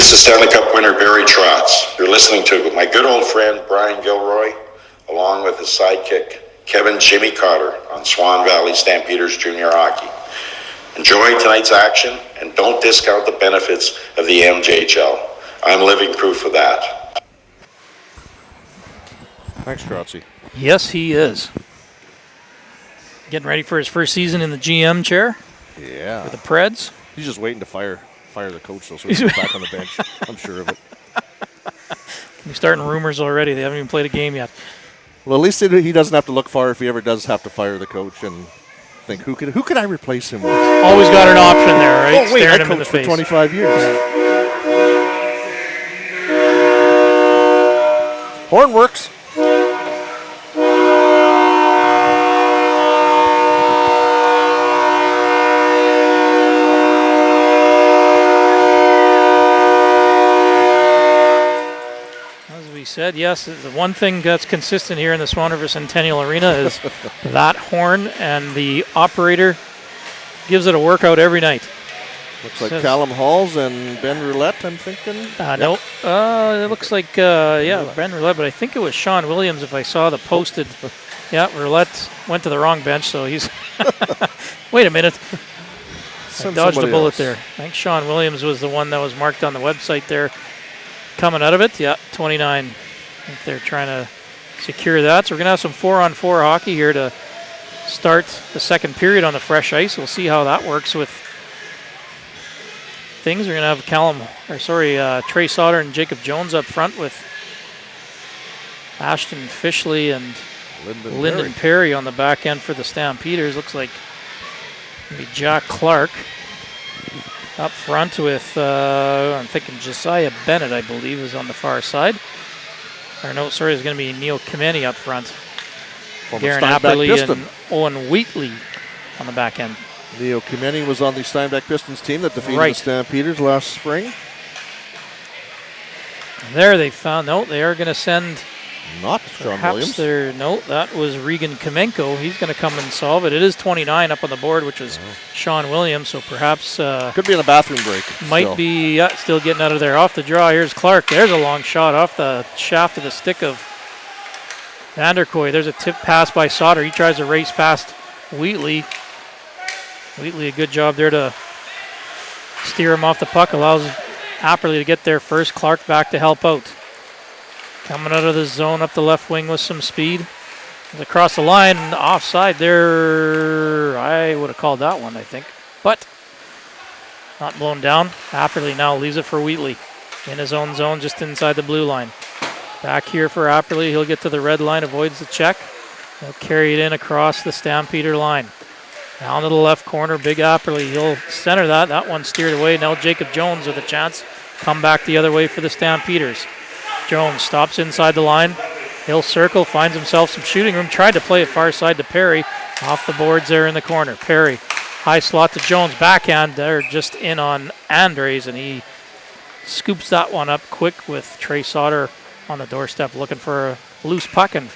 This is Stanley Cup winner Barry Trotz. You're listening to my good old friend Brian Gilroy, along with his sidekick Kevin Jimmy Cotter on Swan Valley Stampeders Junior Hockey. Enjoy tonight's action and don't discount the benefits of the MJHL. I'm living proof of that. Thanks, Trotzy. Yes, he is. Getting ready for his first season in the GM chair. Yeah. For the Preds. He's just waiting to fire the coach, though, so he's back on the bench. I'm sure of it. He's starting rumors already. They haven't even played a game yet. Well, at least he doesn't have to look far if he ever does have to fire the coach and think, who could I replace him with? Always got an option there, right? Oh, wait, Staring I him in the coached for face. 25 years. Horn works. Said yes, the one thing that's consistent here in the Swan River Centennial Arena is that horn, and the operator gives it a workout every night. Looks like Callum Halls and Ben Roulette, I'm thinking. No, it looks like Ben Roulette, but I think it was Sean Williams if I saw the posted. Yeah, Roulette went to the wrong bench, so he's. Wait a minute. I dodged a bullet there. I think Sean Williams was the one that was marked on the website there. Coming out of it, 29. I think they're trying to secure that. So we're going to have some 4-on-4 hockey here to start the second period on the fresh ice. We'll see how that works with things. We're going to have Trey Sauter and Jacob Jones up front with Ashton Fishley and Lyndon Perry on the back end for the Stampeders. Looks like maybe Jack Clark. Up front with, I'm thinking Josiah Bennett, I believe, is on the far side. Or no, sorry, it's going to be Neil Kameni up front. Garen Apperly and Owen Wheatley on the back end. Neil Kameni was on the Steinbeck Pistons team that defeated the Stampeders last spring. And there they found, they are going to send... Not Sean Williams. That was Regan Kamenko. He's going to come and solve it. It is 29 up on the board, which is Sean Williams, so perhaps... could be in a bathroom break. Might be still getting out of there. Off the draw, here's Clark. There's a long shot off the shaft of the stick of Vanderkoy. There's a tip pass by Sauter. He tries to race past Wheatley. Wheatley, a good job there to steer him off the puck. Allows Apperly to get there first. Clark back to help out. Coming out of the zone up the left wing with some speed. Across the line, offside there. I would have called that one, I think. But not blown down. Apperly now leaves it for Wheatley. In his own zone, just inside the blue line. Back here for Apperly. He'll get to the red line, avoids the check. He'll carry it in across the Stampeder line. Down to the left corner, big Apperly. He'll center that. That one steered away. Now Jacob Jones with a chance. Come back the other way for the Stampeders. Jones stops inside the line. He'll circle, finds himself some shooting room. Tried to play it far side to Perry. Off the boards there in the corner. Perry, high slot to Jones. Backhand, they're just in on Andres, and he scoops that one up quick with Trey Sauter on the doorstep looking for a loose puck. And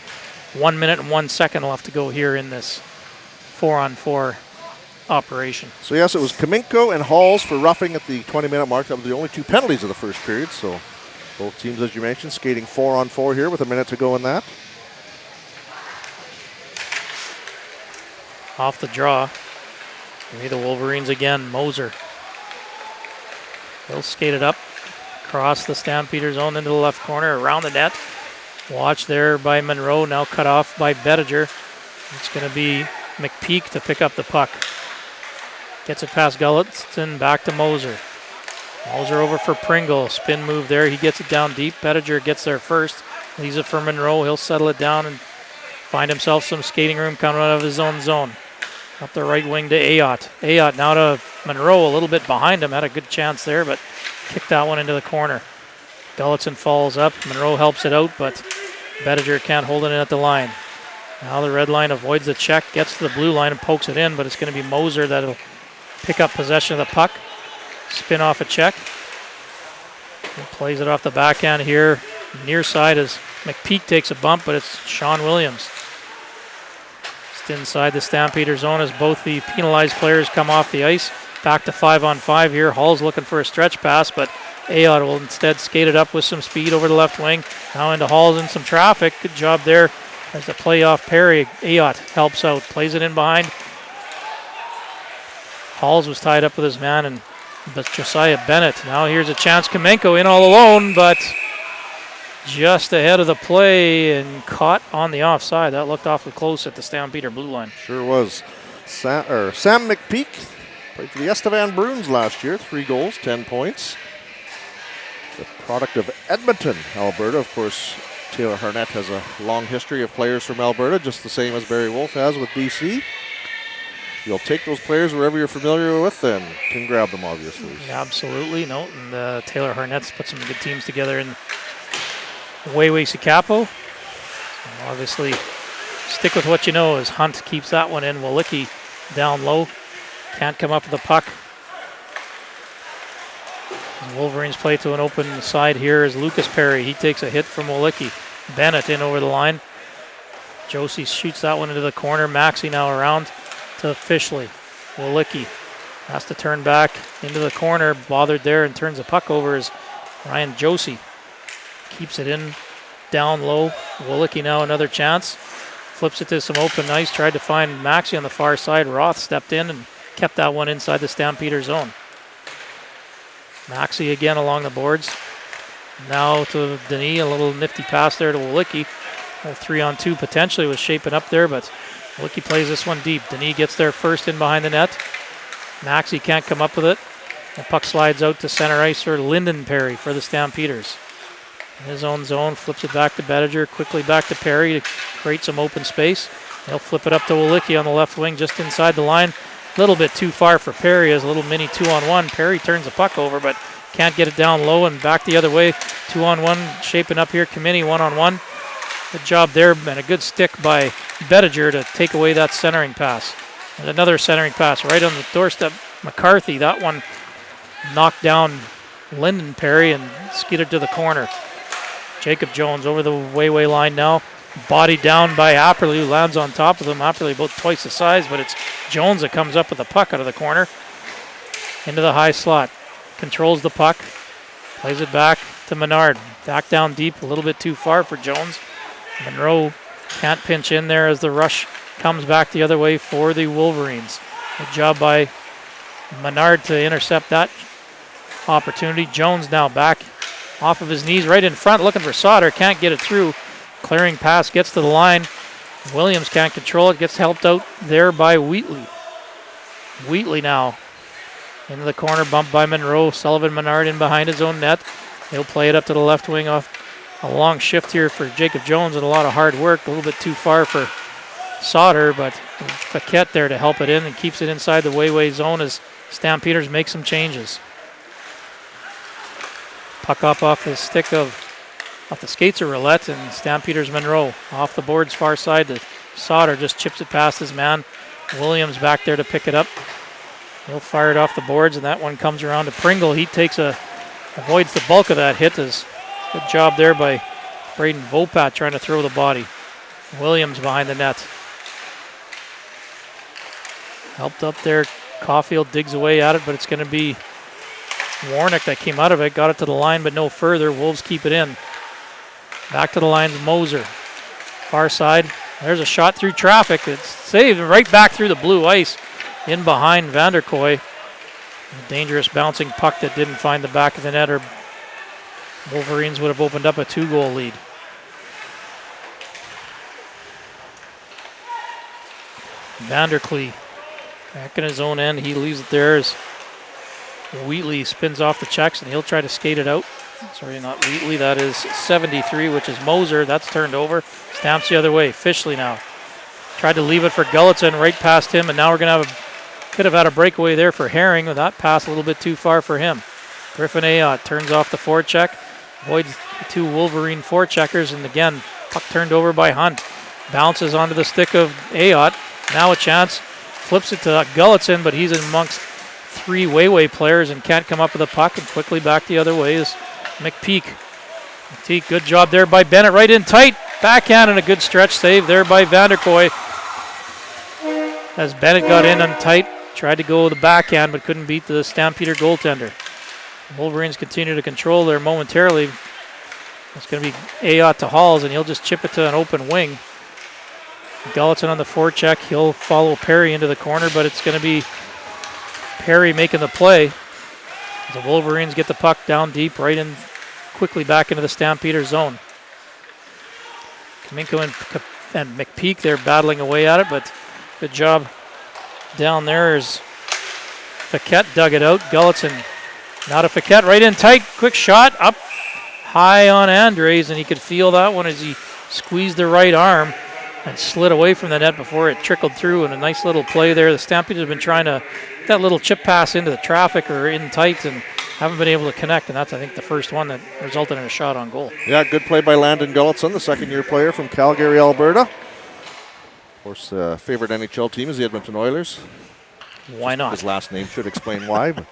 1 minute and 1 second left to go here in this 4-on-4 operation. So yes, it was Kaminko and Halls for roughing at the 20-minute mark. That was the only two penalties of the first period, so... Both teams, as you mentioned, skating 4-on-4 here with a minute to go in that. Off the draw. Maybe the Wolverines again. Moser. He'll skate it up across the Stampeder zone into the left corner, around the net. Watch there by Monroe, now cut off by Bettiger. It's going to be McPeak to pick up the puck. Gets it past Gulletson, back to Moser. Moser over for Pringle. Spin move there. He gets it down deep. Bettiger gets there first. Leaves it for Monroe. He'll settle it down and find himself some skating room coming out of his own zone. Up the right wing to Ayotte. Ayotte now to Monroe, a little bit behind him. Had a good chance there, but kicked that one into the corner. Gulletson falls up. Monroe helps it out, but Bettiger can't hold it in at the line. Now the red line avoids the check, gets to the blue line and pokes it in, but it's going to be Moser that'll pick up possession of the puck. Spin off a check. He plays it off the backhand here. Near side as McPeak takes a bump, but it's Sean Williams. Just inside the Stampeder zone as both the penalized players come off the ice. Back to 5-on-5 here. Hall's looking for a stretch pass, but Ayotte will instead skate it up with some speed over the left wing. Now into Halls in some traffic. Good job there as the play off Perry. Ayotte helps out, plays it in behind. Halls was tied up with his man, but Josiah Bennett. Now here's a chance. Kamenko in all alone, but just ahead of the play and caught on the offside. That looked awfully close at the Stampeder blue line. Sure was. Sam McPeak played for the Estevan Bruins last year. 3 goals, 10 points. The product of Edmonton, Alberta. Of course, Taylor Harnett has a long history of players from Alberta, just the same as Barry Wolf has with BC. You'll take those players wherever you're familiar with and can grab them, obviously. Yeah, absolutely. No, and Taylor Harnett's put some good teams together in Wayway Sikapo. Obviously, stick with what you know as Hunt keeps that one in. Walicki down low. Can't come up with the puck. The Wolverines play to an open side here as Lucas Perry. He takes a hit from Walicki. Bennett in over the line. Josie shoots that one into the corner. Maxey now around to Fishley. Walicki has to turn back into the corner. Bothered there and turns the puck over as Ryan Josie keeps it in down low. Walicki now another chance. Flips it to some open ice. Tried to find Maxey on the far side. Roth stepped in and kept that one inside the Stampeder zone. Maxey again along the boards. Now to Denis. A little nifty pass there to Walicki. A 3-on-2 potentially was shaping up there, but Walicki plays this one deep. Denis gets there first in behind the net. Maxey can't come up with it. The puck slides out to center ice for Lyndon Perry for the Stampeders. In his own zone, flips it back to Bettinger, quickly back to Perry to create some open space. He'll flip it up to Walicki on the left wing just inside the line. A little bit too far for Perry as a little mini 2-on-1. Perry turns the puck over, but can't get it down low and back the other way. 2-on-1 shaping up here. Kamini 1-on-1. Good job there and a good stick by Bettinger to take away that centering pass. And another centering pass right on the doorstep. McCarthy, that one knocked down Lyndon Perry and skidded to the corner. Jacob Jones over the Wayway line now. Bodied down by Apperly, who lands on top of him. Apperly about twice the size, but it's Jones that comes up with the puck out of the corner. Into the high slot. Controls the puck. Plays it back to Menard. Back down deep, a little bit too far for Jones. Monroe can't pinch in there as the rush comes back the other way for the Wolverines. Good job by Menard to intercept that opportunity. Jones now back off of his knees right in front looking for Sauter. Can't get it through. Clearing pass gets to the line. Williams can't control it. Gets helped out there by Wheatley. Wheatley now into the corner, bumped by Monroe. Sullivan Menard in behind his own net. He'll play it up to the left wing off a long shift here for Jacob Jones and a lot of hard work. A little bit too far for Sauter, but Paquette there to help it in and keeps it inside the Wayway zone as Stampeders make some changes. Puck up off the skates of Roulette and Stampeders Monroe. Off the boards far side to Sauter, just chips it past his man. Williams back there to pick it up. He'll fire it off the boards and that one comes around to Pringle. He avoids the bulk of that hit. Good job there by Braden Vopat trying to throw the body. Williams behind the net. Helped up there. Caulfield digs away at it, but it's going to be Warnick that came out of it. Got it to the line, but no further. Wolves keep it in. Back to the lines, Moser. Far side. There's a shot through traffic. It's saved right back through the blue ice. In behind Vanderkoy. A dangerous bouncing puck that didn't find the back of the net, or Wolverines would have opened up a 2-goal lead. Vanderklee back in his own end. He leaves it there as Wheatley spins off the checks and he'll try to skate it out. Sorry, not Wheatley. That is 73, which is Moser. That's turned over. Stamps the other way. Fishley now. Tried to leave it for Gulletson right past him, and now we're going to could have had a breakaway there for Herring with that pass a little bit too far for him. Griffin Ayotte turns off the forecheck. Avoids the two Wolverine forecheckers, and again, puck turned over by Hunt. Bounces onto the stick of Ayotte. Now a chance. Flips it to Gulletson, but he's amongst 3 Wayway players and can't come up with a puck, and quickly back the other way is McPeak. McPeak, good job there by Bennett, right in tight. Backhand and a good stretch save there by Vanderkoy. As Bennett got in on tight, tried to go with the backhand but couldn't beat the Stampeder goaltender. Wolverines continue to control there momentarily. It's going to be Ayotte to Halls, and he'll just chip it to an open wing. Gulletson on the forecheck. He'll follow Perry into the corner, but it's going to be Perry making the play. The Wolverines get the puck down deep, right in, quickly back into the Stampeder zone. Kaminko and McPeak, they're battling away at it, but good job down there as Fiquette dug it out. Gulletson, not a Fiquette, right in tight, quick shot, up high on Andres, and he could feel that one as he squeezed the right arm and slid away from the net before it trickled through, and a nice little play there. The Stampeders have been trying to get that little chip pass into the traffic or in tight and haven't been able to connect, and that's, I think, the first one that resulted in a shot on goal. Yeah, good play by Landon Gulletson, the second-year player from Calgary, Alberta. Of course, favorite NHL team is the Edmonton Oilers. Why not? His last name should explain why. But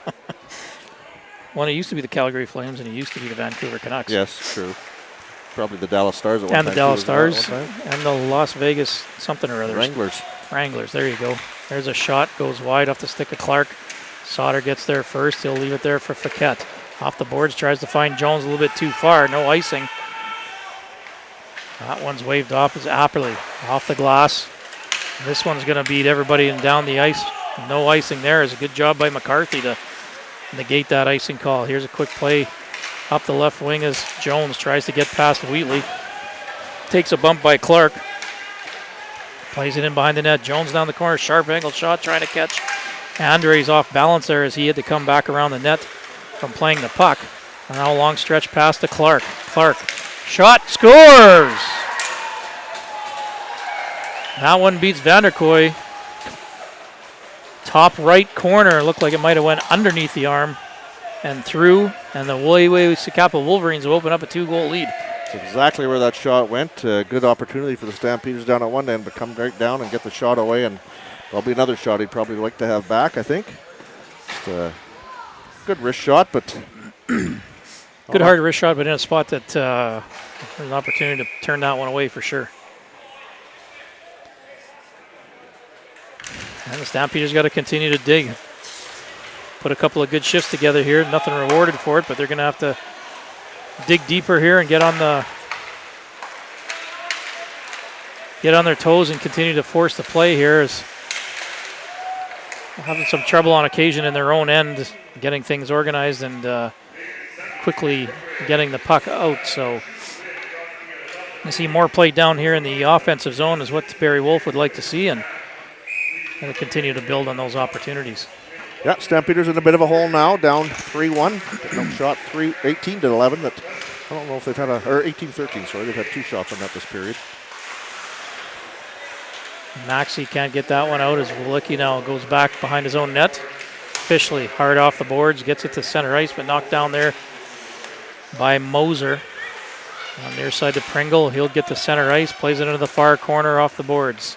well, he used to be the Calgary Flames, and he used to be the Vancouver Canucks. yes, true. Probably the Dallas Stars at one time. And the Dallas too, wasn't Stars, it, at one time? and the Las Vegas something or other. Wranglers. Wranglers, there you go. There's a shot, goes wide off the stick of Clark. Sauter gets there first. He'll leave it there for Fiquette. Off the boards, tries to find Jones a little bit too far. No icing. That one's waved off as Apperly off the glass. This one's going to beat everybody and down the ice. No icing there. Is a good job by McCarthy to negate that icing call. Here's a quick play up the left wing as Jones tries to get past Wheatley. Takes a bump by Clark. Plays it in behind the net. Jones down the corner. Sharp angle shot trying to catch. Andres off balance there as he had to come back around the net from playing the puck. And now a long stretch pass to Clark. Clark, shot, scores! That one beats Vanderkoy. Top right corner, looked like it might have went underneath the arm and through. And the Wayway Sakapa Wolverines will open up a 2-goal lead. That's exactly where that shot went. Good opportunity for the Stampeders down at one end, but come right down and get the shot away. And there'll be another shot he'd probably like to have back, I think. Just a good wrist shot, but good hard wrist shot, but in a spot that there's an opportunity to turn that one away for sure. And the Stampeders got to continue to dig. Put a couple of good shifts together here. Nothing rewarded for it, but they're going to have to dig deeper here and get on their toes and continue to force the play here. As having some trouble on occasion in their own end, getting things organized and quickly getting the puck out. So you see more play down here in the offensive zone is what Barry Wolf would like to see, and going to continue to build on those opportunities. yeah, Stampeders in a bit of a hole now, down 3-1. Shot 18-11. That I don't know if they've had or 18-13. Sorry, they've had 2 shots on that this period. Maxey can't get that one out as Walicki now goes back behind his own net. Fishley hard off the boards, gets it to center ice, but knocked down there by Moser. On their side to Pringle, he'll get to center ice, plays it into the far corner off the boards.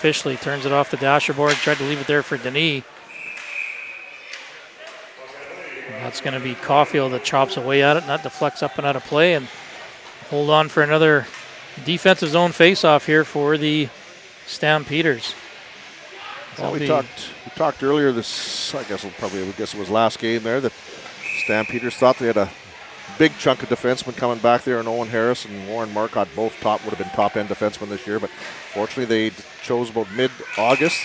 Fishley turns it off the dasher board, tried to leave it there for Denis. That's going to be Caulfield that chops away at it, and that deflects up and out of play, and hold on for another defensive zone face-off here for the Stampeders. Well, we talked earlier this, I guess it was last game there, that Stampeders thought they had a big chunk of defensemen coming back there, and Owen Harris and Warren Marcotte both would have been top-end defensemen this year, but fortunately they chose about mid-August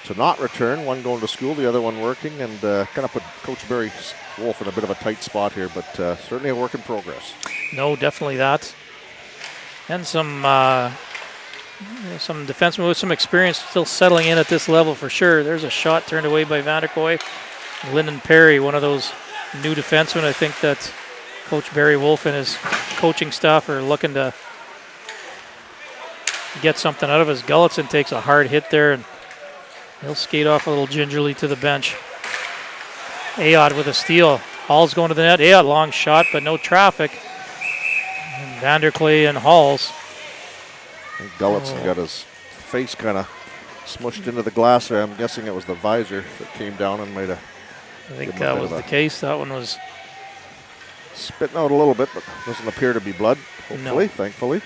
to not return, one going to school, the other one working, and kind of put Coach Barry Wolf in a bit of a tight spot here, but certainly a work in progress. No, definitely that. And some defensemen with some experience still settling in at this level for sure. There's a shot turned away by Vanderkoy. Lyndon Perry, one of those new defensemen, I think that Coach Barry Wolf and his coaching staff are looking to get something out of as Gulletson takes a hard hit there, and he'll skate off a little gingerly to the bench. Ayotte with a steal. Hall's going to the net. Ayotte, long shot, but no traffic. And Vanderklee and Halls. And Gulletson got his face kind of smushed into the glass there. I'm guessing it was the visor that came down and might have. I think that was the case. That one was spitting out a little bit, but doesn't appear to be blood, hopefully, thankfully.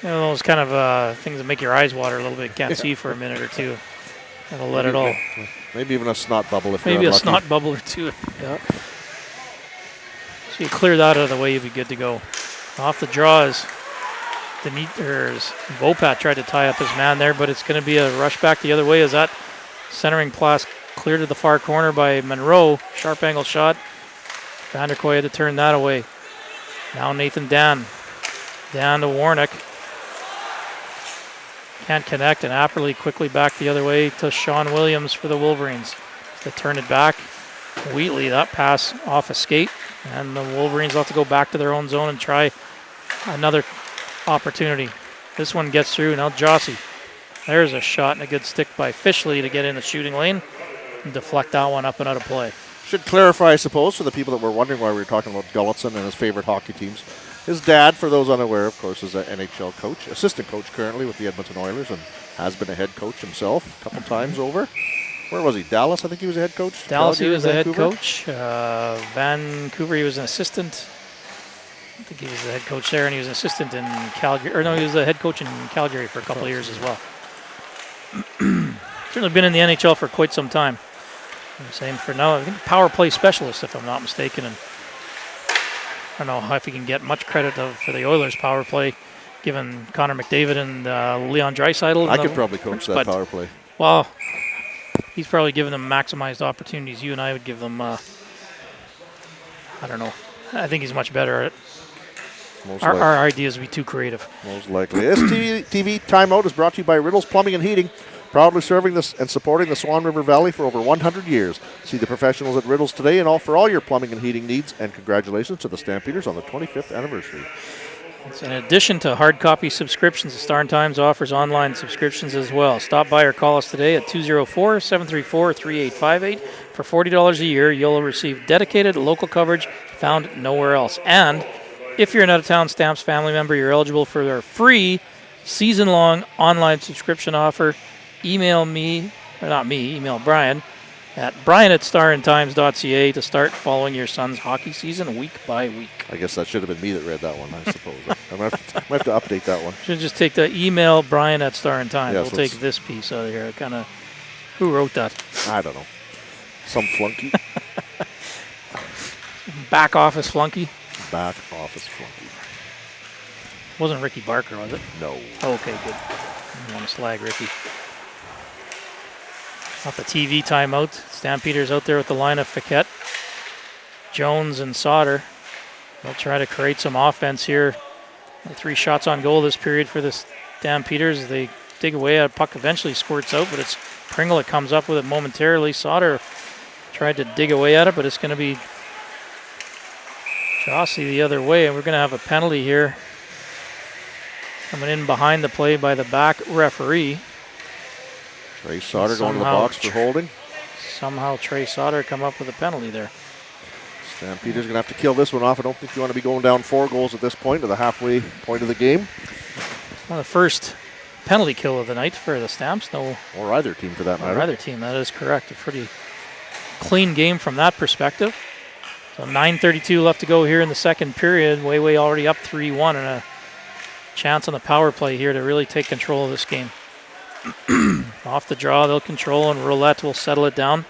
Those kind of things that make your eyes water a little bit. Can't see for a minute or two. That'll let it all. Maybe even a snot bubble if Maybe you're a unlucky. snot bubble or two. Yeah. So you clear that out of the way, you'll be good to go. Off the draw is Vopat tried to tie up his man there, but it's going to be a rush back the other way as that centering pass cleared to the far corner by Monroe. Sharp angle shot. Vanderkoy had to turn that away. Now Nathan Dan. Dan to Warnick. Can't connect, and Apperly quickly back the other way to Sean Williams for the Wolverines. To turn it back. Wheatley, that pass off a skate, and the Wolverines will have to go back to their own zone and try another opportunity. This one gets through. Now Jossie. There's a shot and a good stick by Fishley to get in the shooting lane and deflect that one up and out of play. Should clarify, I suppose, for the people that were wondering why we were talking about Gulletson and his favorite hockey teams. His dad, for those unaware, of course, is an NHL coach, assistant coach currently with the Edmonton Oilers, and has been a head coach himself a couple times over. Where was he? Dallas, I think he was a head coach. Dallas, Calgary, he was the head Vancouver? coach. Vancouver, he was an assistant. I think he was the head coach there, and he was an assistant in Calgary. Or no, he was the head coach in Calgary for a couple of years as well. Certainly been in the NHL for quite some time. Same for now. I think power play specialist, if I'm not mistaken. And I don't know if he can get much credit for the Oilers' power play, given Connor McDavid and Leon Draisaitl. I could probably coach that power play. Well, he's probably given them maximized opportunities. You and I would give them, I don't know. I think he's much better at it. Our ideas would be too creative. Most likely. This TV timeout is brought to you by Riddle's Plumbing and Heating, proudly serving this and supporting the Swan River Valley for over 100 years. See the professionals at Riddle's today and all for all your plumbing and heating needs. And congratulations to the Stampeders on the 25th anniversary. In addition to hard copy subscriptions, the Star and Times offers online subscriptions as well. Stop by or call us today at 204-734-3858. For $40 a year, you'll receive dedicated local coverage found nowhere else. And if you're an out-of-town Stamps family member, you're eligible for their free season-long online subscription offer. Email Brian at brian@starandtimes.ca to start following your son's hockey season week by week. I guess that should have been me that read that one, I suppose. I might have to update that one. Should just take the email Brian at Star and Times. Yes, we'll take this piece out of here. Who wrote that? I don't know. Some flunky. Back office flunky. Back office flunky. Wasn't Ricky Barker, was it? No. Okay, good. I don't want to slag Ricky. Off the TV timeout. Stampeders out there with the line of Fiquette, Jones, and Sauter. They'll try to create some offense here. 3 shots on goal this period for the Stampeders. They dig away at a puck, eventually squirts out, but it's Pringle that comes up with it momentarily. Sauter tried to dig away at it, but it's going to be Jossie the other way, and we're going to have a penalty here. Coming in behind the play by the back referee. Trey Sauter going to the box for holding. Somehow Trey Sauter come up with a penalty there. Stampeders going to have to kill this one off. I don't think you want to be going down 4 goals at this point, to the halfway point of the game. Well, the first penalty kill of the night for the Stamps. No, or either team for that matter. Or either team, that is correct. A pretty clean game from that perspective. So 9:32 left to go here in the second period. Wayway already up 3-1 and a chance on the power play here to really take control of this game. Off the draw, they'll control, and Roulette will settle it down.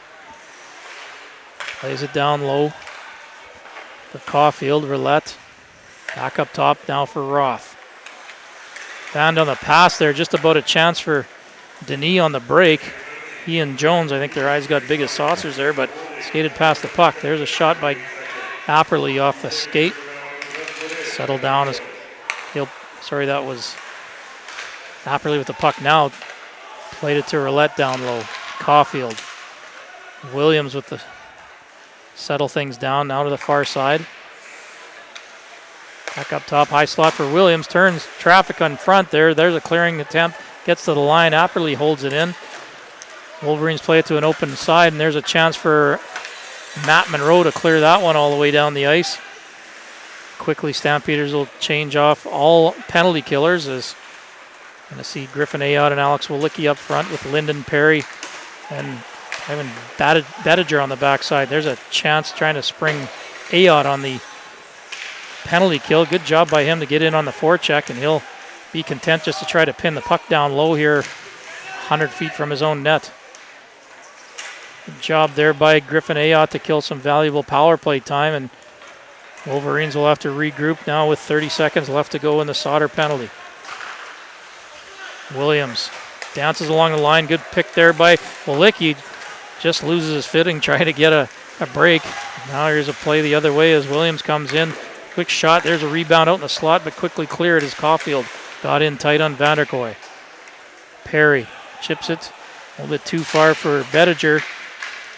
Plays it down low for Caulfield. Roulette back up top now for Roth. Found on the pass there, just about a chance for Denis on the break. He and Jones, I think their eyes got big as saucers there, but skated past the puck. There's a shot by Apperly off the skate. Settled down as that was Apperly with the puck now. Played it to Roulette down low. Caulfield. Williams with the settle things down now to the far side. Back up top, high slot for Williams. Turns traffic on front there. There's a clearing attempt. Gets to the line. Apperly holds it in. Wolverines play it to an open side, and there's a chance for Matt Monroe to clear that one all the way down the ice. Quickly, Stampeders will change off all penalty killers as going to see Griffin Ayotte and Alex Walicki up front with Lyndon Perry and Ivan Bediger on the backside. There's a chance trying to spring Ayotte on the penalty kill. Good job by him to get in on the forecheck, and he'll be content just to try to pin the puck down low here, 100 feet from his own net. Good job there by Griffin Ayotte to kill some valuable power play time, and Wolverines will have to regroup now with 30 seconds left to go in the Sauter penalty. Williams dances along the line. Good pick there by Walicki. Just loses his footing trying to get a break. Now here's a play the other way as Williams comes in. Quick shot. There's a rebound out in the slot, but quickly cleared as Caulfield got in tight on Vanderkoy. Perry chips it a little bit too far for Bettinger.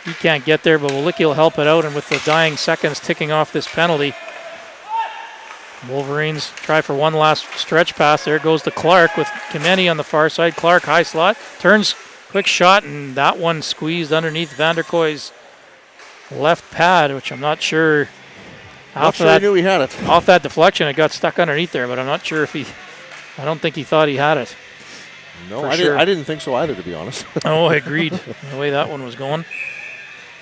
He can't get there, but Walicki will help it out, and with the dying seconds ticking off this penalty, Wolverines try for one last stretch pass. There goes to Clark with Kameni on the far side. Clark, high slot, turns, quick shot, and that one squeezed underneath Vanderkoy's left pad, which I'm not sure. Not sure he knew he had it. Off that deflection, it got stuck underneath there, but I'm not sure if I don't think he thought he had it. No, I didn't think so either, to be honest. Oh, I agreed, the way that one was going.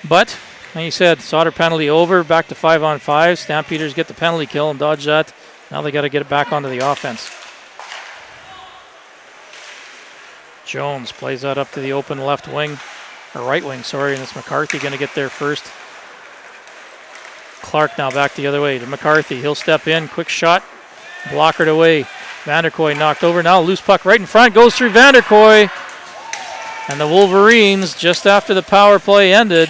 But, like you said, Sauter penalty over, back to 5-on-5. Stampeders get the penalty kill and dodge that. Now they got to get it back onto the offense. Jones plays that up to the open left wing, or right wing, sorry, and it's McCarthy going to get there first. Clark now back the other way to McCarthy. He'll step in, quick shot, blockered away. Vanderkoy knocked over. Now loose puck right in front, goes through Vanderkoy. And the Wolverines, just after the power play ended,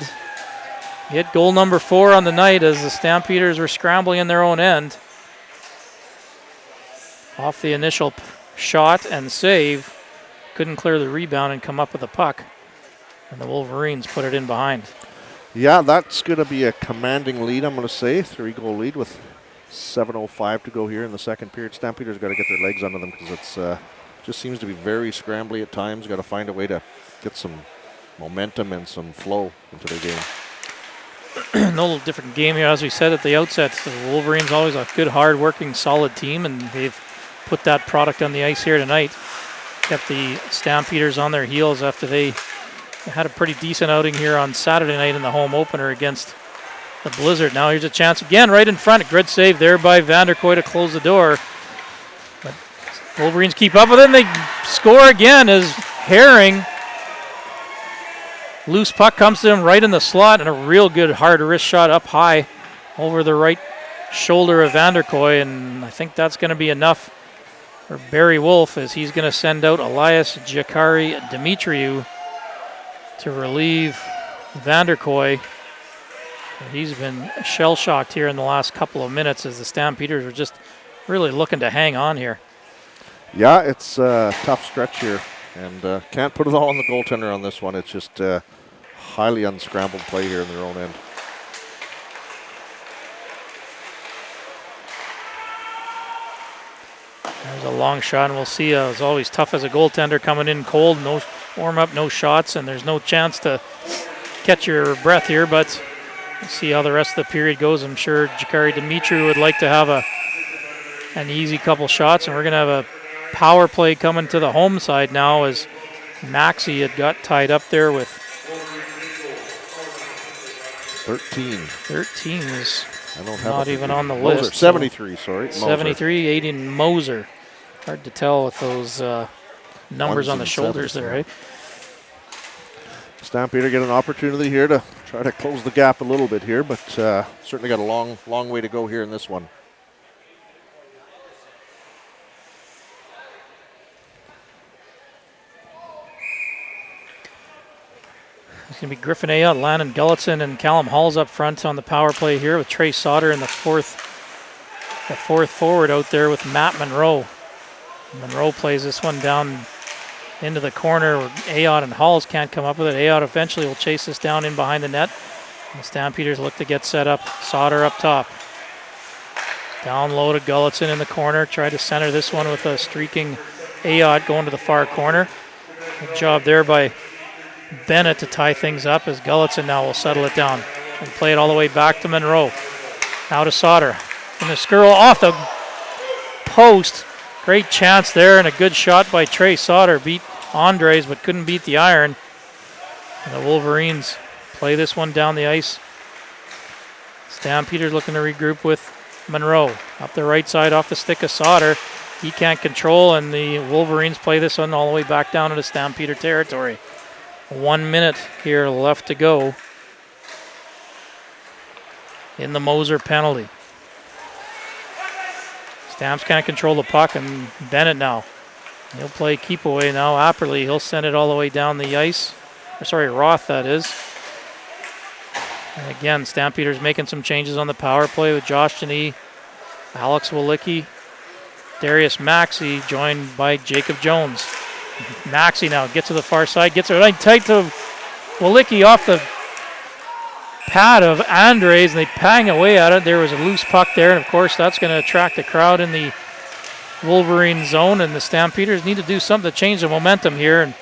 get goal number 4 on the night as the Stampeders were scrambling in their own end. Off the initial shot and save, couldn't clear the rebound and come up with a puck. And the Wolverines put it in behind. Yeah, that's going to be a commanding lead, I'm going to say. 3-goal lead with 7:05 to go here in the second period. Stampeders got to get their legs under them because it's just seems to be very scrambly at times. Got to find a way to get some momentum and some flow into their game. A little different game here, as we said at the outset. The Wolverines always a good, hard-working, solid team, and they've put that product on the ice here tonight. Kept the Stampeders on their heels after they had a pretty decent outing here on Saturday night in the home opener against the Blizzard. Now here's a chance again right in front. A good save there by Vanderkoy to close the door. But Wolverines keep up with it, and they score again as Herring. Loose puck comes to him right in the slot, and a real good hard wrist shot up high over the right shoulder of Vanderkoy, and I think that's going to be enough for Barry Wolf as he's going to send out Elias Jakari Dimitriou to relieve Vanderkoy. He's been shell-shocked here in the last couple of minutes as the Stampeders are just really looking to hang on here. Yeah, it's a tough stretch here, and can't put it all on the goaltender on this one. It's just highly unscrambled play here in their own end. There's a long shot, and we'll see. It's always tough as a goaltender coming in cold, no warm-up, no shots, and there's no chance to catch your breath here, but we'll see how the rest of the period goes. I'm sure Jakari Dimitriou would like to have an easy couple shots, and we're going to have a power play coming to the home side now as Maxey had got tied up there with 13. 13 is I don't have not a even on the Moser, list. 73, sorry. Moser. 73, Aiden Moser. Hard to tell with those numbers on the shoulders there, right? Stampeder get an opportunity here to try to close the gap a little bit here, but certainly got a long way to go here in this one. It's going to be Griffin Ayotte, Landon Gulletson, and Callum Halls up front on the power play here with Trey Sauter in the fourth forward out there with Matt Monroe. Monroe plays this one down into the corner where Ayotte and Halls can't come up with it. Ayotte eventually will chase this down in behind the net. And the Stampeders look to get set up. Sauter up top. Down low to Gulletson in the corner. Try to center this one with a streaking Ayotte going to the far corner. Good job there by Bennett to tie things up as Gulletson now will settle it down and play it all the way back to Monroe. Now to Sauter. And the skirl off the post. Great chance there and a good shot by Trey Sauter. Beat Andres but couldn't beat the iron. And the Wolverines play this one down the ice. Stampeders looking to regroup with Monroe. Up the right side off the stick of Sauter. He can't control, and the Wolverines play this one all the way back down into Stampeder territory. 1 minute here left to go in the Moser penalty. Stamps can't control the puck, and Bennett now. He'll play keep away now. Apperly, he'll send it all the way down the ice. Roth, that is. And again, Stampeders making some changes on the power play with Josh Denis, Alex Walicki, Darius Maxey, joined by Jacob Jones. Maxey now gets to the far side, gets it right tight to Walicki off the pad of Andres, and they pang away at it. There was a loose puck there, and of course that's going to attract the crowd in the Wolverine zone, and the Stampeders need to do something to change the momentum here, and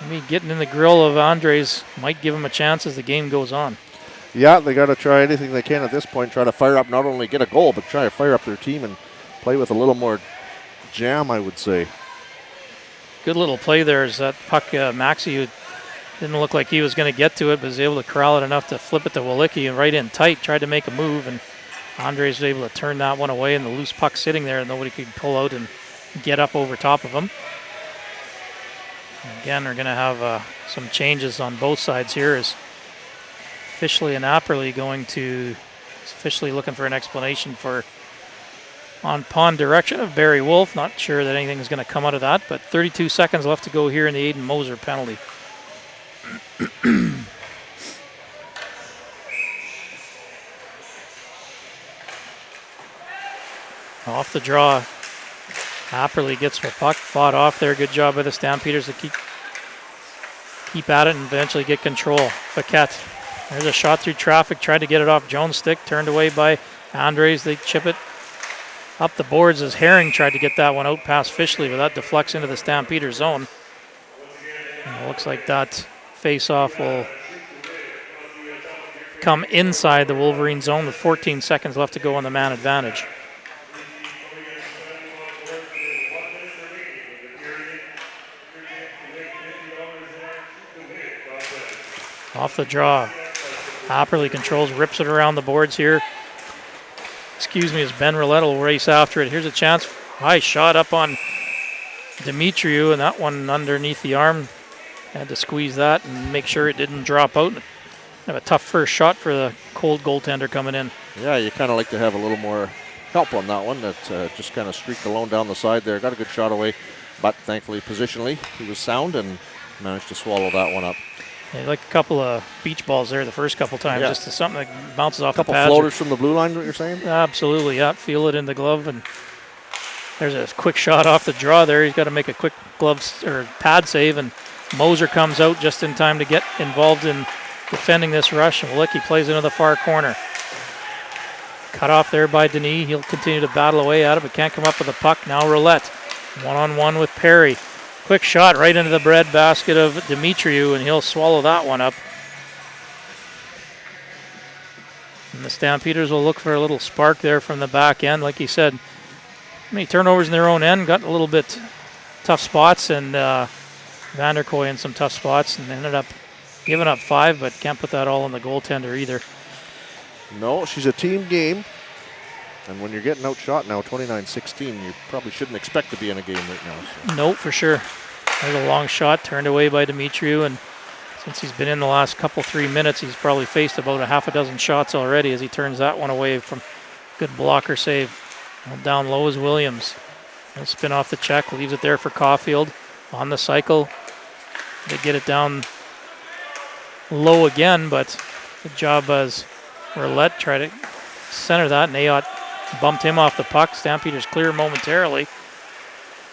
maybe getting in the grill of Andres might give him a chance as the game goes on. Yeah, they got to try anything they can at this point, try to fire up, not only get a goal, but try to fire up their team and play with a little more jam, I would say. Good little play there is that puck, Maxey, who didn't look like he was going to get to it, but was able to corral it enough to flip it to Walicki and right in tight, tried to make a move, and Andres was able to turn that one away, and the loose puck sitting there, and nobody could pull out and get up over top of him. And again, we're going to have some changes on both sides here as Fishley and Apperly officially looking for an explanation for on-pond direction of Barry Wolf. Not sure that anything is going to come out of that, but 32 seconds left to go here in the Aiden Moser penalty. Off the draw, Apperly gets the puck, fought off there. Good job by the Stampeders to keep at it and eventually get control. Paquette, there's a shot through traffic, tried to get it off Jones' stick, turned away by Andres. They chip it up the boards as Herring tried to get that one out past Fishley, but that deflects into the Stampeder zone. And it looks like that face-off will come inside the Wolverine zone with 14 seconds left to go on the man advantage. Off the draw. Apperly controls, rips it around the boards here. As Ben Roulette will race after it. Here's a chance. High shot up on Dimitriou, and that one underneath the arm. Had to squeeze that and make sure it didn't drop out. Have a tough first shot for the cold goaltender coming in. Yeah, you kind of like to have a little more help on that one. That just kind of streaked alone down the side there. Got a good shot away, but thankfully positionally he was sound and managed to swallow that one up. Yeah, like a couple of beach balls there the first couple times, yeah. Just something that bounces off the pads. A couple floaters from the blue line, what you're saying? Absolutely, yeah. Feel it in the glove, and there's a quick shot off the draw there. He's got to make a quick glove or pad save, and Moser comes out just in time to get involved in defending this rush. And Walicki plays into the far corner. Cut off there by Denis. He'll continue to battle away at it, but can't come up with a puck. Now Roulette, one-on-one with Perry. Quick shot right into the bread basket of Dimitriou, and he'll swallow that one up. And the Stampeders will look for a little spark there from the back end. Like he said, many turnovers in their own end, got a little bit tough spots, and Vanderkoy in some tough spots, and ended up giving up 5, but can't put that all on the goaltender either. No, she's a team game. And when you're getting outshot now, 29-16, you probably shouldn't expect to be in a game right now. So. No, for sure. There's a long shot turned away by Dimitriou, and since he's been in the last 3 minutes, he's probably faced about a half a dozen shots already as he turns that one away from good blocker save. Well, down low is Williams. He'll spin off the check, leaves it there for Caulfield. On the cycle, they get it down low again, but good job as Roulette tried to center that, and Ayotte bumped him off the puck. Stampeders clear momentarily,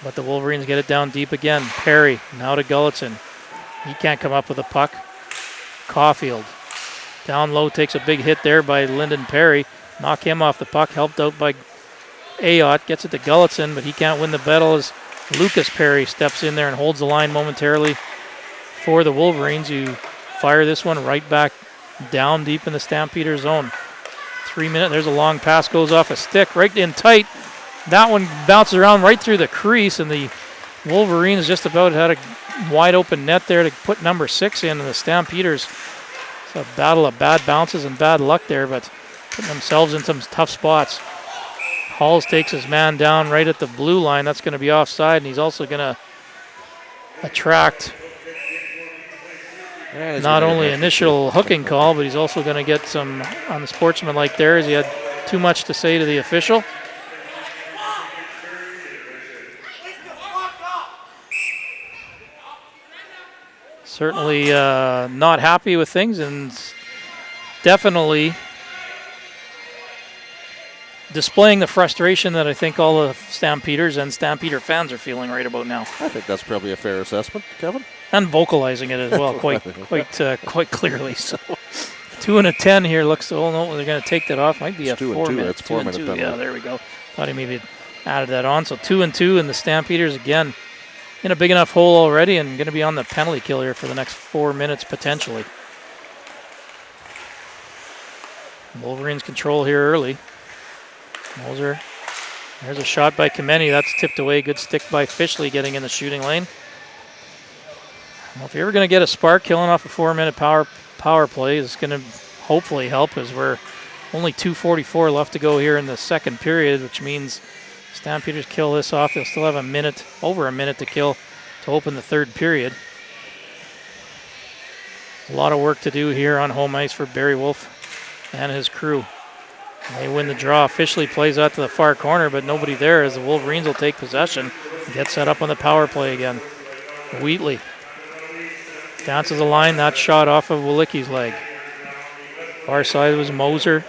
but the Wolverines get it down deep again. Perry now to Gulletson. He can't come up with a puck. Caulfield down low, takes a big hit there by Lyndon Perry. Knock him off the puck, helped out by Ayotte. Gets it to Gulletson, but he can't win the battle as Lucas Perry steps in there and holds the line momentarily for the Wolverines, who fire this one right back down deep in the Stampeder zone. 3 minutes, there's a long pass, goes off a stick, right in tight. That one bounces around right through the crease, and the Wolverines just about had a wide open net there to put number 6 in, and the Stampeders, it's a battle of bad bounces and bad luck there, but putting themselves in some tough spots. Halls takes his man down right at the blue line. That's going to be offside, and he's also going to attract Yeah, he's not gonna only get that initial hooking call, but he's also going to get some on the sportsmanlike there as he had too much to say to the official. Certainly not happy with things, and definitely displaying the frustration that I think all the Stampeders and Stampeder fans are feeling right about now. I think that's probably a fair assessment, Kevin. And vocalizing it as well, quite clearly. So 2 and a 10 here looks. Oh no, they're going to take that off. Might be It's a 2 and 4 2. minute. That's 2 and 4 minute 2. penalty. Yeah, there we go. Thought he maybe added that on. So 2 and 2, and the Stampeders again in a big enough hole already, and going to be on the penalty kill here for the next 4 minutes potentially. Wolverines control here early. Moser. There's a shot by Kameni. That's tipped away. Good stick by Fishley getting in the shooting lane. Well, if you're ever going to get a spark, killing off a 4 minute power play is going to hopefully help, as we're only 2:44 left to go here in the second period, which means Stampeders kill this off. They'll still have over a minute to kill to open the third period. A lot of work to do here on home ice for Barry Wolf and his crew. They win the draw. Officially plays out to the far corner, but nobody there as the Wolverines will take possession. Get set up on the power play again. Wheatley dances the line. That shot off of Walicki's leg. Far side was Moser.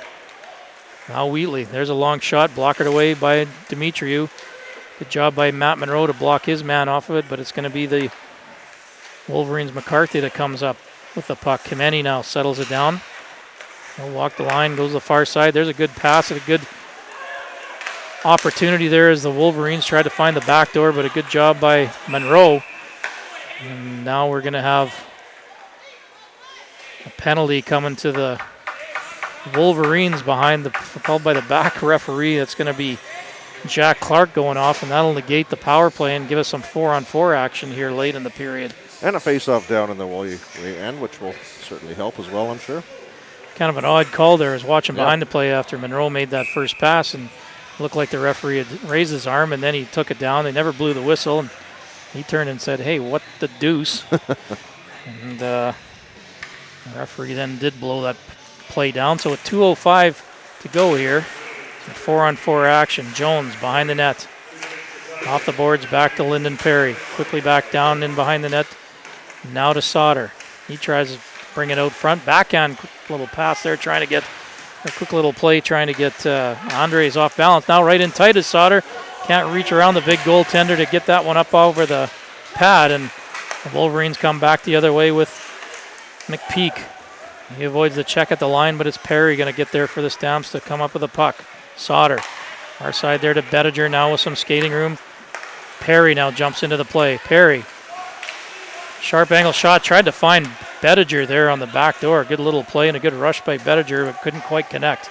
Now Wheatley. There's a long shot. Blockered away by Dimitriou. Good job by Matt Monroe to block his man off of it, but it's going to be the Wolverines' McCarthy that comes up with the puck. Kameni now settles it down. He'll walk the line, goes to the far side. There's a good pass and a good opportunity there as the Wolverines tried to find the back door, but a good job by Monroe. And now we're going to have a penalty coming to the Wolverines called by the back referee. That's going to be Jack Clark going off, and that'll negate the power play and give us some 4-on-4 action here late in the period. And a face-off down in the way end, which will certainly help as well, I'm sure. Kind of an odd call there. I was watching behind the play after Monroe made that first pass, and it looked like the referee had raised his arm, and then he took it down. They never blew the whistle, and he turned and said, "Hey, what the deuce?" And the referee then did blow that play down. So with 2:05 to go here, 4-on-4 action. Jones behind the net. Off the boards, back to Lyndon Perry. Quickly back down in behind the net. Now to Sauter. He tries to bring it out front. Backhand, little pass there, trying to get a quick little play, trying to get Andres off balance. Now right in tight is Sauter. Can't reach around the big goaltender to get that one up over the pad, and the Wolverines come back the other way with McPeak. He avoids the check at the line, but it's Perry going to get there for the Stamps to come up with a puck. Sauter. Our side there to Bettiger now with some skating room. Perry now jumps into the play. Perry. Sharp angle shot. Tried to find Bettiger there on the back door. Good little play and a good rush by Bettiger, but couldn't quite connect.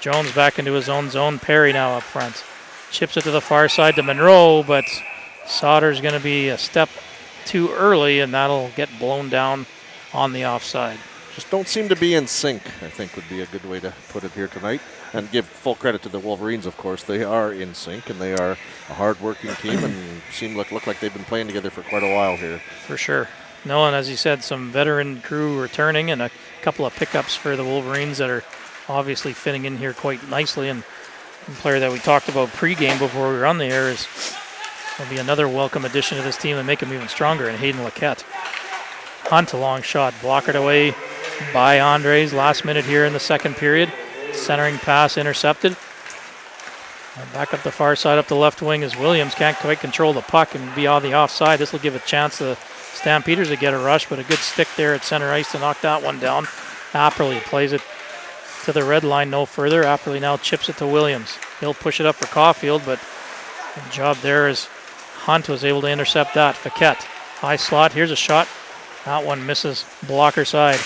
Jones back into his own zone. Perry now up front. Chips it to the far side to Monroe, but Sauter's going to be a step too early, and that'll get blown down on the offside. Just don't seem to be in sync, I think would be a good way to put it here tonight. And give full credit to the Wolverines, of course. They are in sync, and they are a hard-working team, and look like they've been playing together for quite a while here. For sure. No, and as you said, some veteran crew returning and a couple of pickups for the Wolverines that are obviously fitting in here quite nicely. And the player that we talked about pregame before we were on the air will be another welcome addition to this team and make them even stronger, and Hayden Laquette. Hunt, a long shot, blockered away by Andres last minute here in the second period. Centering pass intercepted. And back up the far side, up the left wing is Williams. Can't quite control the puck and be on the offside. This will give a chance to the Stampeders to get a rush, but a good stick there at center ice to knock that one down. Apperly plays it to the red line no further. Apperly now chips it to Williams. He'll push it up for Caulfield, but the job there is Hunt was able to intercept that. Fiquette, high slot. Here's a shot. That one misses blocker side.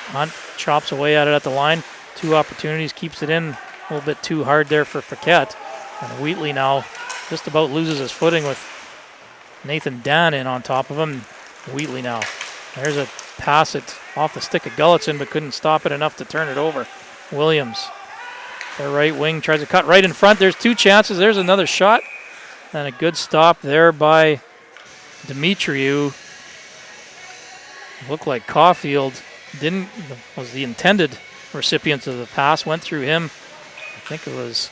Hunt chops away at it at the line. Two opportunities, keeps it in a little bit too hard there for Fiquette. And Wheatley now just about loses his footing with Nathan Dan in on top of him. Wheatley now. There's a pass it off the stick of Gulletson, but couldn't stop it enough to turn it over. Williams, their right wing, tries to cut right in front. There's two chances. There's another shot. And a good stop there by Dimitriou. Looked like Caulfield was the intended recipient of the pass, went through him. I think it was,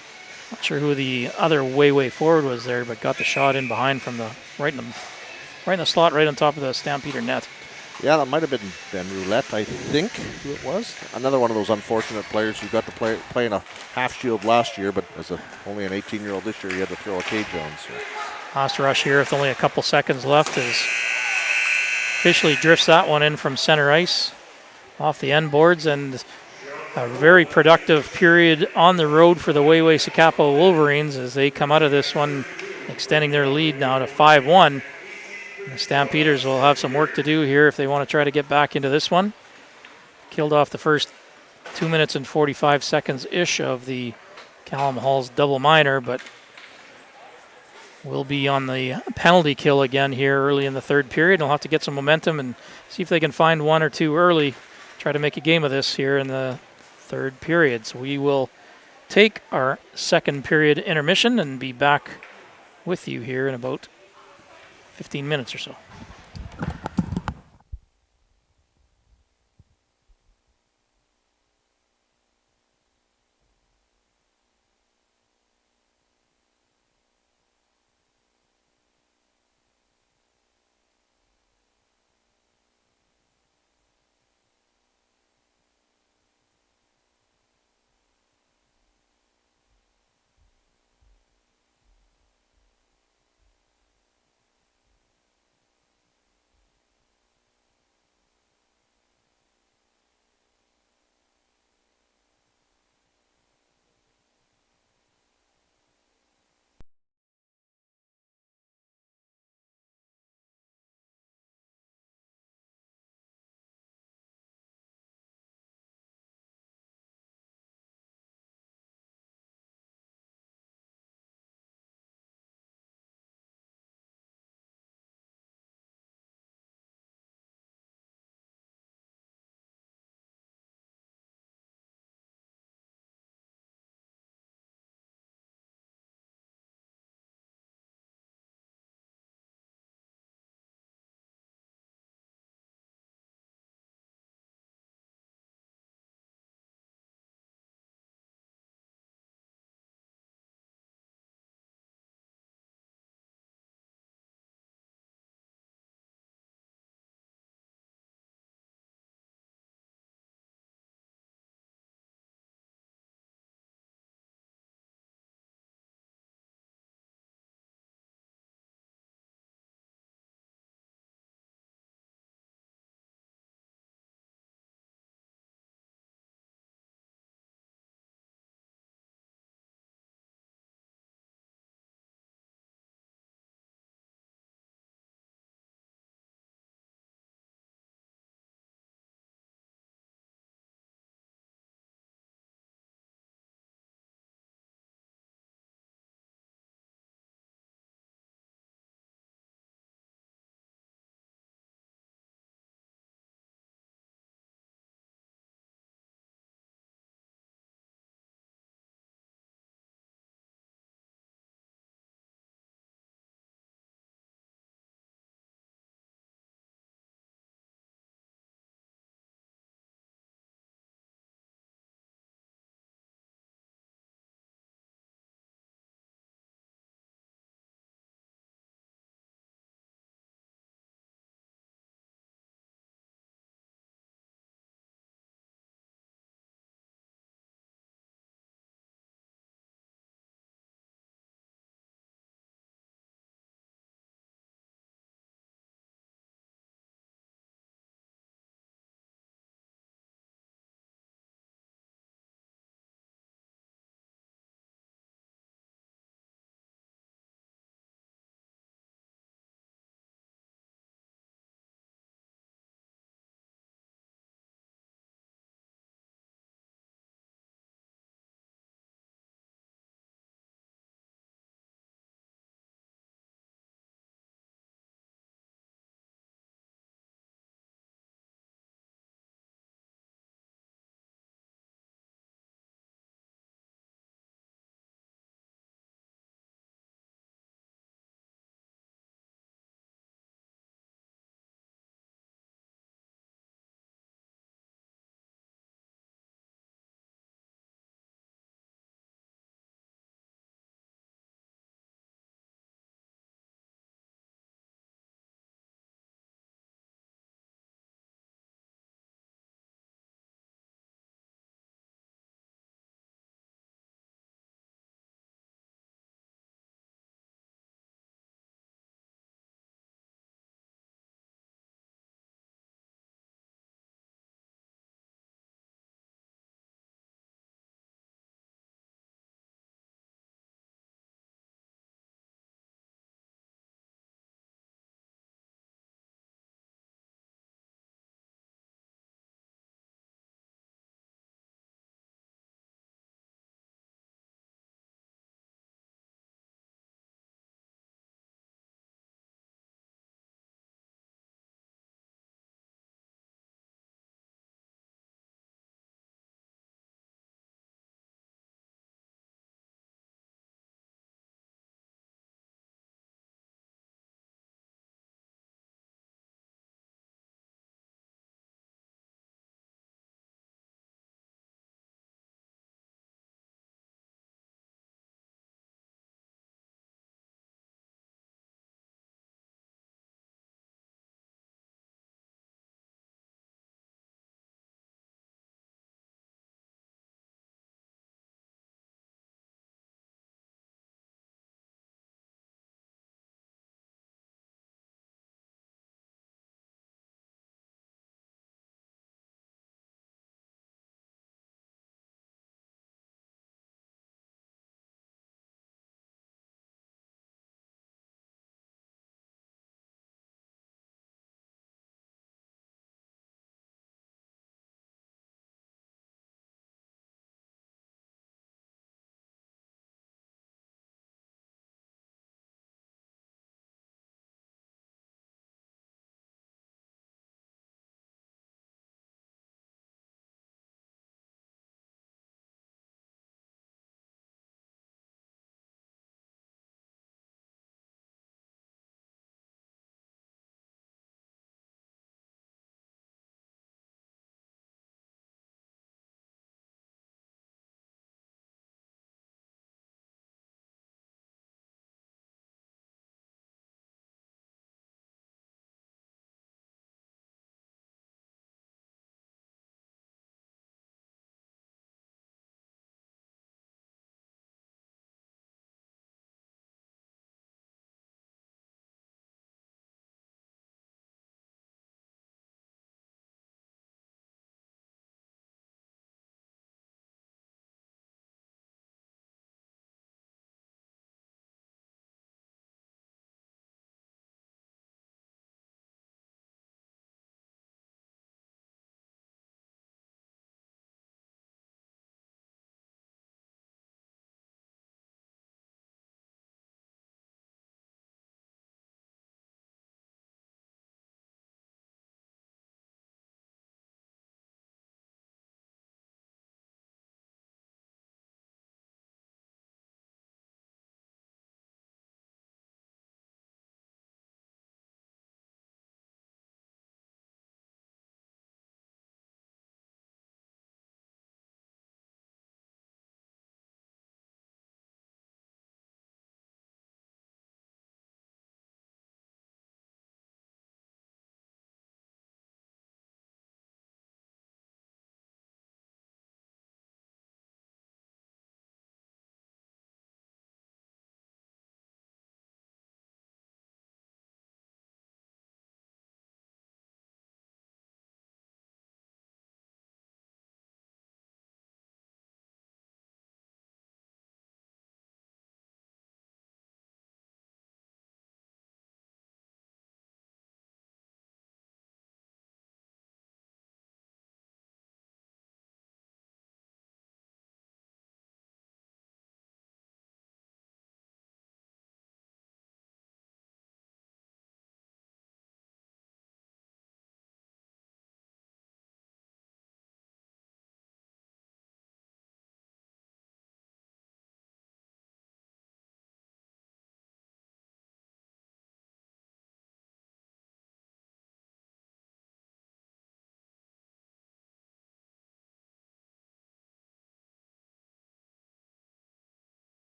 not sure who the other way forward was there, but got the shot in behind from the right in the slot, right on top of the Stampeder net. Yeah, that might have been Ben Roulette, I think, who it was. Another one of those unfortunate players who got to play in a half shield last year, but as only an 18-year-old this year, he had to throw a cage on. So. Last rush here with only a couple seconds left as officially drifts that one in from center ice off the end boards, and a very productive period on the road for the Wayway Sakapo Wolverines as they come out of this one extending their lead now to 5-1. The Stampeders will have some work to do here if they want to try to get back into this one. Killed off the first 2 minutes and 45 seconds-ish of the Callum Hall's double minor, but will be on the penalty kill again here early in the third period. They'll have to get some momentum and see if they can find one or two early, try to make a game of this here in the third period. So we will take our second period intermission and be back with you here in about 15 minutes or so.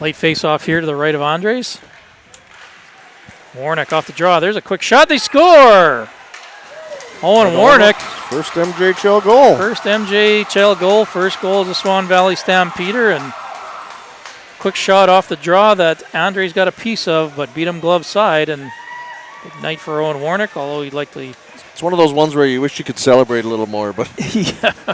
Late face-off here to the right of Andres. Warnick off the draw. There's a quick shot. They score! Owen Warnick. First MJHL goal. First MJHL goal. First goal of the Swan Valley Stampeder. And quick shot off the draw that Andres got a piece of, but beat him glove side. And good night for Owen Warnick, although he'd likely... It's one of those ones where you wish you could celebrate a little more, but yeah.